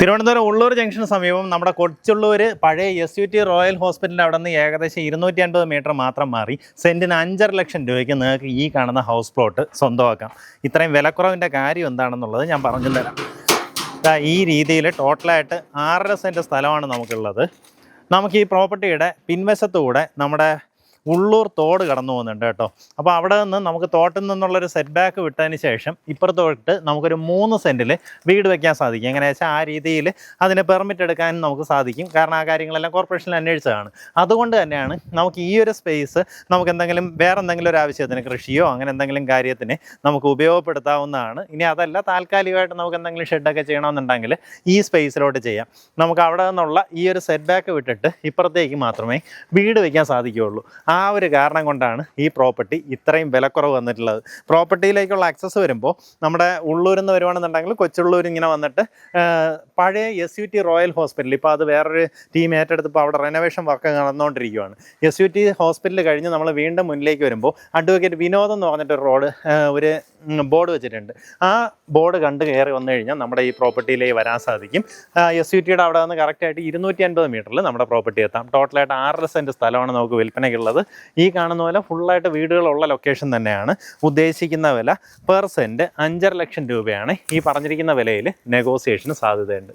Thiruvananthapuram Ulloor junction സമീപം നമ്മുടെ കൊച്ചുള്ളൂർ പഴയ SUT റോയൽ ഹോസ്പിറ്റലിൻ്റെ അവിടെ നിന്ന് ഏകദേശം 250 മീറ്റർ മാത്രം മാറി സെൻറ്റിന് 5.5 ലക്ഷം രൂപയ്ക്ക് നിങ്ങൾക്ക് ഈ കാണുന്ന ഹൗസ് പ്ലോട്ട് സ്വന്തമാക്കാം. ഇത്രയും വിലക്കുറവിൻ്റെ കാര്യം എന്താണെന്നുള്ളത് ഞാൻ പറഞ്ഞു തരാം. ഈ രീതിയിൽ ടോട്ടലായിട്ട് 6.5 സെൻറ്റ് സ്ഥലമാണ് നമുക്കുള്ളത്. നമുക്ക് ഈ പ്രോപ്പർട്ടിയുടെ പിൻവശത്തുകൂടെ നമ്മുടെ ഉള്ളൂർ തോട് കടന്നു പോകുന്നുണ്ട് കേട്ടോ. അപ്പോൾ അവിടെ നിന്ന് നമുക്ക് തോട്ടിൽ നിന്നുള്ളൊരു സെറ്റ് ബാക്ക് വിട്ടതിന് ശേഷം ഇപ്പുറത്തോട്ട് നമുക്കൊരു 3 സെൻറ്റിൽ വീട് വയ്ക്കാൻ സാധിക്കും. എങ്ങനെയാ വെച്ചാൽ ആ രീതിയിൽ അതിന് പെർമിറ്റ് എടുക്കാനും നമുക്ക് സാധിക്കും. കാരണം ആ കാര്യങ്ങളെല്ലാം കോർപ്പറേഷനിൽ അന്വേഷിച്ചതാണ്. അതുകൊണ്ട് തന്നെയാണ് നമുക്ക് ഈ ഒരു സ്പേസ് നമുക്ക് വേറെ എന്തെങ്കിലും ഒരു ആവശ്യത്തിന് കൃഷിയോ അങ്ങനെ എന്തെങ്കിലും കാര്യത്തിന് നമുക്ക് ഉപയോഗപ്പെടുത്താവുന്നതാണ്. ഇനി അതല്ല താൽക്കാലികമായിട്ട് നമുക്ക് എന്തെങ്കിലും ഷെഡൊക്കെ ചെയ്യണമെന്നുണ്ടെങ്കിൽ ഈ സ്പേസിലോട്ട് ചെയ്യാം. നമുക്ക് അവിടെ നിന്നുള്ള ഈ ഒരു സെറ്റ് ബാക്ക് വിട്ടിട്ട് ഇപ്പുറത്തേക്ക് മാത്രമേ വീട് വയ്ക്കാൻ സാധിക്കുകയുള്ളൂ. ആ ഒരു കാരണം കൊണ്ടാണ് ഈ പ്രോപ്പർട്ടി ഇത്രയും വിലക്കുറവ് വന്നിട്ടുള്ളത്. പ്രോപ്പർട്ടിയിലേക്കുള്ള ആക്സസ് വരുമ്പോൾ നമ്മുടെ ഉള്ളൂരിൽ നിന്ന് വരുവാണെന്നുണ്ടെങ്കിൽ കൊച്ചുള്ളൂർ ഇങ്ങനെ വന്നിട്ട് പഴയ SUT റോയൽ ഹോസ്പിറ്റൽ, ഇപ്പോൾ അത് വേറൊരു ടീം ഏറ്റെടുത്തപ്പോൾ അവിടെ റെനോവേഷൻ വർക്ക് നടന്നുകൊണ്ടിരിക്കുകയാണ്. SUT ഹോസ്പിറ്റൽ കഴിഞ്ഞ് നമ്മൾ വീണ്ടും മുന്നിലേക്ക് വരുമ്പോൾ അഡ്വക്കേറ്റ് വിനോദം എന്ന് പറഞ്ഞിട്ടൊരു ഒരു ബോർഡ് വെച്ചിട്ടുണ്ട്. ആ ബോർഡ് കണ്ട് കയറി വന്നു കഴിഞ്ഞാൽ നമ്മുടെ ഈ പ്രോപ്പർട്ടിയിലേക്ക് വരാൻ സാധിക്കും. SUTയുടെ അവിടെ നിന്ന് കറക്റ്റായിട്ട് 250 മീറ്ററിൽ നമ്മുടെ പ്രോപ്പർട്ടി എത്താം. ടോട്ടലായിട്ട് 6.5 സെൻറ്റ് സ്ഥലമാണ് നമുക്ക് വിൽപ്പനയ്ക്കുള്ളത്. ഈ കാണുന്ന പോലെ ഫുള്ളായിട്ട് വീടുകളുള്ള ലൊക്കേഷൻ തന്നെയാണ്. ഉദ്ദേശിക്കുന്ന വില പെർ സെൻറ്റ് 5.5 ലക്ഷം രൂപയാണ്. ഈ പറഞ്ഞിരിക്കുന്ന വിലയിൽ നെഗോസിയേഷന് സാധ്യതയുണ്ട്.